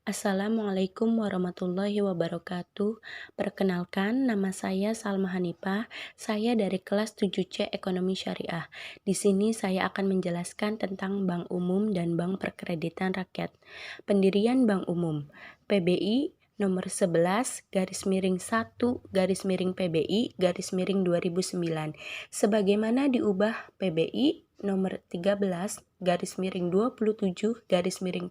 Assalamualaikum warahmatullahi wabarakatuh. Perkenalkan, nama saya Salma Hanifah. Saya dari kelas 7C Ekonomi Syariah. Di sini saya akan menjelaskan tentang Bank Umum dan Bank Perkreditan Rakyat. Pendirian Bank Umum. PBI nomor 11 _1 _ PBI 2009 sebagaimana diubah PBI nomor 13 _27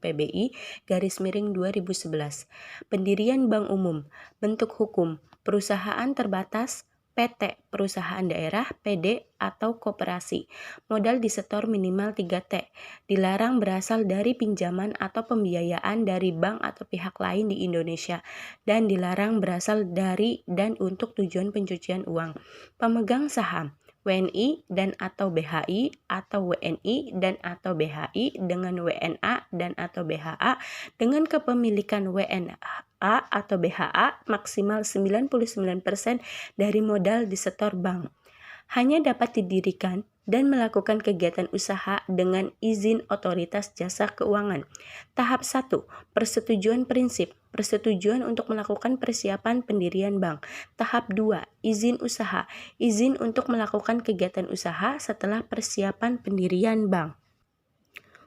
PBI 2011. Pendirian Bank Umum. Bentuk hukum. Perusahaan terbatas, PT, perusahaan daerah, PD, atau koperasi. Modal disetor minimal 3T. Dilarang berasal dari pinjaman atau pembiayaan dari bank atau pihak lain di Indonesia. Dan dilarang berasal dari dan untuk tujuan pencucian uang. Pemegang saham. WNI dan atau BHI atau WNI dan atau BHI dengan WNA dan atau BHA dengan kepemilikan WNA atau BHA maksimal 99% dari modal disetor bank. Hanya dapat didirikan dan melakukan kegiatan usaha dengan izin otoritas jasa keuangan. Tahap 1. Persetujuan prinsip. Persetujuan untuk melakukan persiapan pendirian bank. Tahap 2. Izin usaha. Izin untuk melakukan kegiatan usaha setelah persiapan pendirian bank.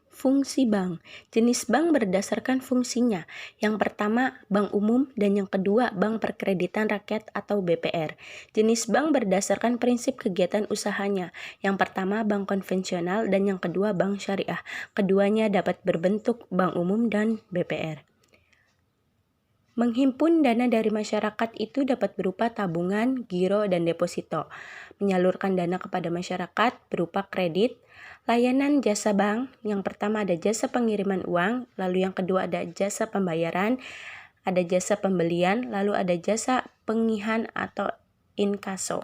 Fungsi bank. Jenis bank berdasarkan fungsinya. Yang pertama, bank umum dan yang kedua, bank perkreditan rakyat atau BPR. Jenis bank berdasarkan prinsip kegiatan usahanya. Yang pertama, bank konvensional dan yang kedua, bank syariah. Keduanya dapat berbentuk bank umum dan BPR. Menghimpun dana dari masyarakat itu dapat berupa tabungan, giro, dan deposito. Menyalurkan dana kepada masyarakat berupa kredit. Layanan jasa bank, yang pertama ada jasa pengiriman uang, lalu yang kedua ada jasa pembayaran, ada jasa pembelian, lalu ada jasa pengihan atau inkaso.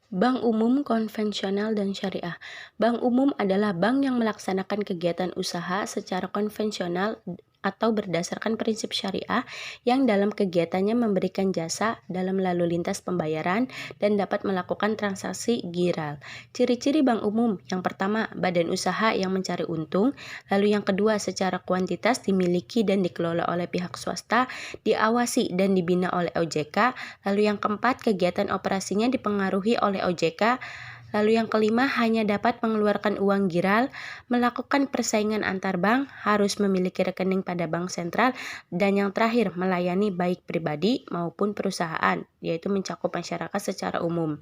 Bank umum konvensional dan syariah. Bank umum adalah bank yang melaksanakan kegiatan usaha secara konvensional atau berdasarkan prinsip syariah yang dalam kegiatannya memberikan jasa dalam lalu lintas pembayaran dan dapat melakukan transaksi giral. Ciri-ciri bank umum, yang pertama, badan usaha yang mencari untung, lalu yang kedua, secara kuantitas dimiliki dan dikelola oleh pihak swasta, diawasi dan dibina oleh OJK, lalu yang keempat, kegiatan operasinya dipengaruhi oleh OJK, lalu yang kelima, hanya dapat mengeluarkan uang giral, melakukan persaingan antar bank, harus memiliki rekening pada bank sentral, dan yang terakhir, melayani baik pribadi maupun perusahaan, yaitu mencakup masyarakat secara umum.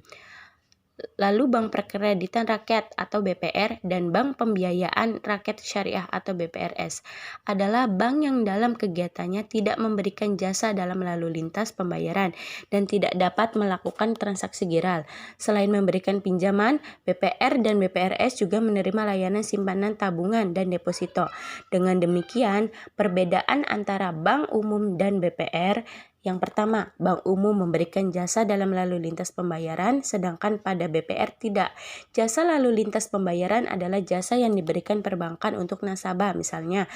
Lalu Bank Perkreditan Rakyat atau BPR dan Bank Pembiayaan Rakyat Syariah atau BPRS adalah bank yang dalam kegiatannya tidak memberikan jasa dalam lalu lintas pembayaran dan tidak dapat melakukan transaksi giral. Selain memberikan pinjaman, BPR dan BPRS juga menerima layanan simpanan tabungan dan deposito. Dengan demikian, perbedaan antara bank umum dan BPR, yang pertama, bank umum memberikan jasa dalam lalu lintas pembayaran, sedangkan pada BPR tidak. Jasa lalu lintas pembayaran adalah jasa yang diberikan perbankan untuk nasabah, misalnya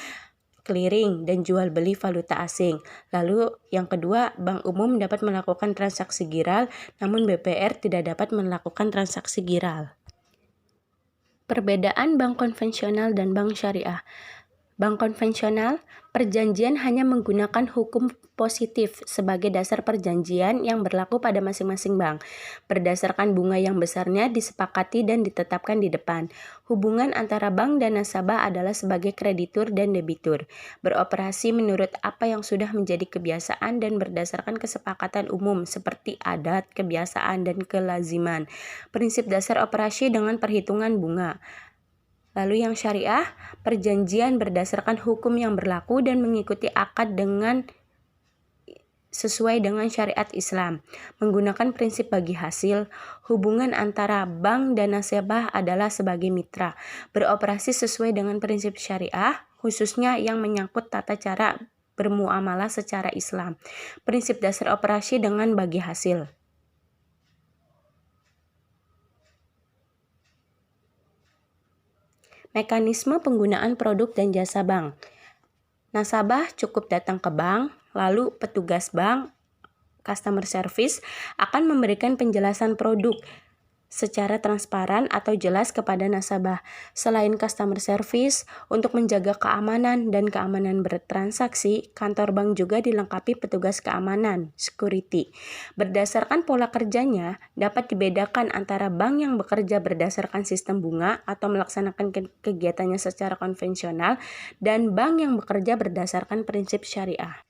clearing dan jual beli valuta asing. Lalu yang kedua, bank umum dapat melakukan transaksi giral, namun BPR tidak dapat melakukan transaksi giral. Perbedaan bank konvensional dan bank syariah. Bank konvensional, perjanjian hanya menggunakan hukum positif sebagai dasar perjanjian yang berlaku pada masing-masing bank. Berdasarkan bunga yang besarnya disepakati dan ditetapkan di depan. Hubungan antara bank dan nasabah adalah sebagai kreditur dan debitur. Beroperasi menurut apa yang sudah menjadi kebiasaan dan berdasarkan kesepakatan umum seperti adat, kebiasaan, dan kelaziman. Prinsip dasar operasi dengan perhitungan bunga. Lalu yang syariah, perjanjian berdasarkan hukum yang berlaku dan mengikuti akad sesuai dengan syariat Islam. Menggunakan prinsip bagi hasil, hubungan antara bank dan nasabah adalah sebagai mitra. Beroperasi sesuai dengan prinsip syariah, khususnya yang menyangkut tata cara bermuamalah secara Islam. Prinsip dasar operasi dengan bagi hasil. Mekanisme penggunaan produk dan jasa bank. Nasabah cukup datang ke bank, lalu petugas bank, customer service, akan memberikan penjelasan produk secara transparan atau jelas kepada nasabah. Selain customer service, untuk menjaga keamanan dan keamanan bertransaksi, kantor bank juga dilengkapi petugas keamanan, security. Berdasarkan pola kerjanya, dapat dibedakan antara bank yang bekerja berdasarkan sistem bunga atau melaksanakan kegiatannya secara konvensional dan bank yang bekerja berdasarkan prinsip syariah.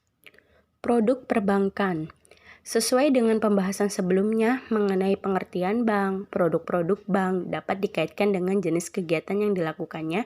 Produk perbankan. Sesuai dengan pembahasan sebelumnya mengenai pengertian bank, produk-produk bank dapat dikaitkan dengan jenis kegiatan yang dilakukannya,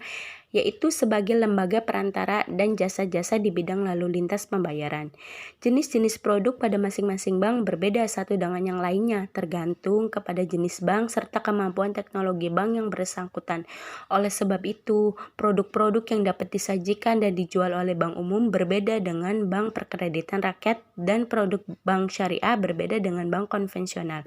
yaitu sebagai lembaga perantara dan jasa-jasa di bidang lalu lintas pembayaran. Jenis-jenis produk pada masing-masing bank berbeda satu dengan yang lainnya, tergantung kepada jenis bank serta kemampuan teknologi bank yang bersangkutan. Oleh sebab itu, produk-produk yang dapat disajikan dan dijual oleh bank umum berbeda dengan bank perkreditan rakyat dan produk bank syariah berbeda dengan bank konvensional.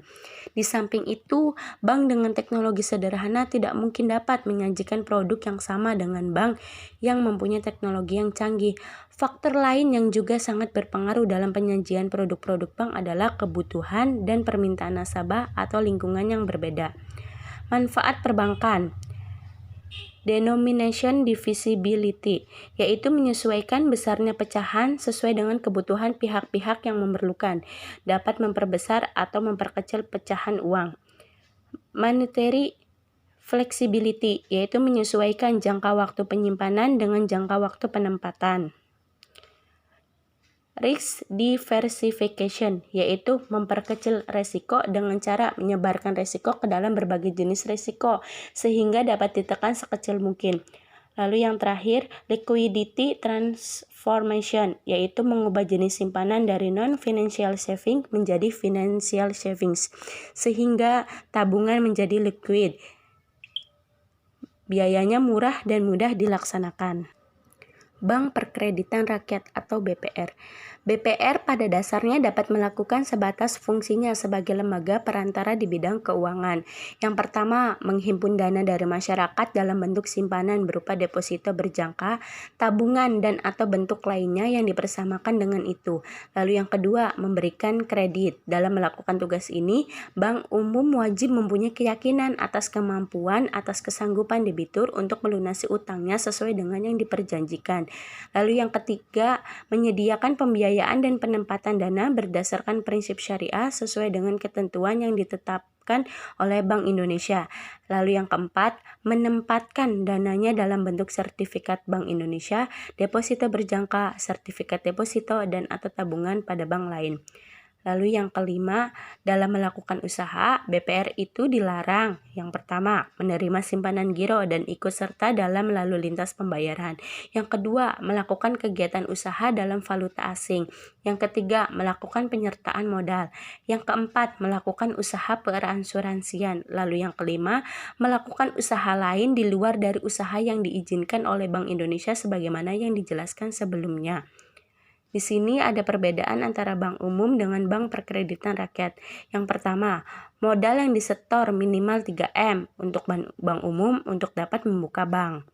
Di samping itu, bank dengan teknologi sederhana tidak mungkin dapat menyajikan produk yang sama dengan bank yang mempunyai teknologi yang canggih. Faktor lain yang juga sangat berpengaruh dalam penyajian produk-produk bank adalah kebutuhan dan permintaan nasabah atau lingkungan yang berbeda. Manfaat perbankan. Denomination divisibility, yaitu menyesuaikan besarnya pecahan sesuai dengan kebutuhan pihak-pihak yang memerlukan, dapat memperbesar atau memperkecil pecahan uang. Monetary flexibility, yaitu menyesuaikan jangka waktu penyimpanan dengan jangka waktu penempatan. Risk diversification, yaitu memperkecil resiko dengan cara menyebarkan resiko ke dalam berbagai jenis resiko sehingga dapat ditekan sekecil mungkin. Lalu yang terakhir, liquidity transformation, yaitu mengubah jenis simpanan dari non-financial saving menjadi financial savings sehingga tabungan menjadi liquid. Biayanya murah dan mudah dilaksanakan. Bank Perkreditan Rakyat atau BPR. BPR pada dasarnya dapat melakukan sebatas fungsinya sebagai lembaga perantara di bidang keuangan. Yang pertama, menghimpun dana dari masyarakat dalam bentuk simpanan berupa deposito berjangka, tabungan, dan atau bentuk lainnya yang dipersamakan dengan itu. Lalu yang kedua, memberikan kredit. Dalam melakukan tugas ini, bank umum wajib mempunyai keyakinan atas kemampuan, atas kesanggupan debitur untuk melunasi utangnya sesuai dengan yang diperjanjikan. Lalu yang ketiga, menyediakan pembiayaan dan penempatan dana berdasarkan prinsip syariah sesuai dengan ketentuan yang ditetapkan oleh Bank Indonesia. Lalu yang keempat, menempatkan dananya dalam bentuk sertifikat Bank Indonesia, deposito berjangka, sertifikat deposito, dan atau tabungan pada bank lain. Lalu yang kelima, dalam melakukan usaha, BPR itu dilarang. Yang pertama, menerima simpanan giro dan ikut serta dalam lalu lintas pembayaran. Yang kedua, melakukan kegiatan usaha dalam valuta asing. Yang ketiga, melakukan penyertaan modal. Yang keempat, melakukan usaha peransuransian. Lalu yang kelima, melakukan usaha lain di luar dari usaha yang diizinkan oleh Bank Indonesia sebagaimana yang dijelaskan sebelumnya. Di sini ada perbedaan antara bank umum dengan bank perkreditan rakyat. Yang pertama, modal yang disetor minimal 3M untuk bank umum untuk dapat membuka bank.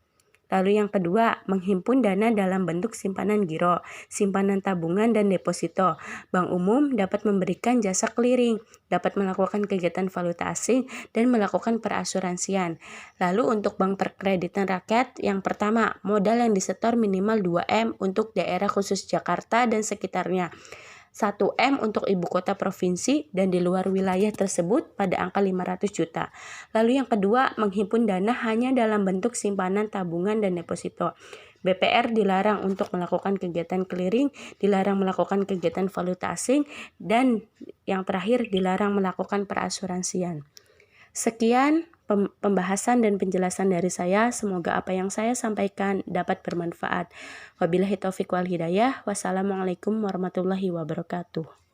Lalu yang kedua, menghimpun dana dalam bentuk simpanan giro, simpanan tabungan, dan deposito. Bank umum dapat memberikan jasa clearing, dapat melakukan kegiatan valuta asing, dan melakukan perasuransian. Lalu untuk bank perkreditan rakyat, yang pertama, modal yang disetor minimal 2M untuk daerah khusus Jakarta dan sekitarnya. 1M untuk ibu kota provinsi dan di luar wilayah tersebut pada angka 500 juta. Lalu yang kedua, menghimpun dana hanya dalam bentuk simpanan, tabungan, dan deposito. BPR dilarang untuk melakukan kegiatan clearing, dilarang melakukan kegiatan valuta asing, dan yang terakhir dilarang melakukan perasuransian. Sekian pembahasan dan penjelasan dari saya. Semoga apa yang saya sampaikan dapat bermanfaat. Wabillahi taufiq wal hidayah. Wassalamualaikum warahmatullahi wabarakatuh.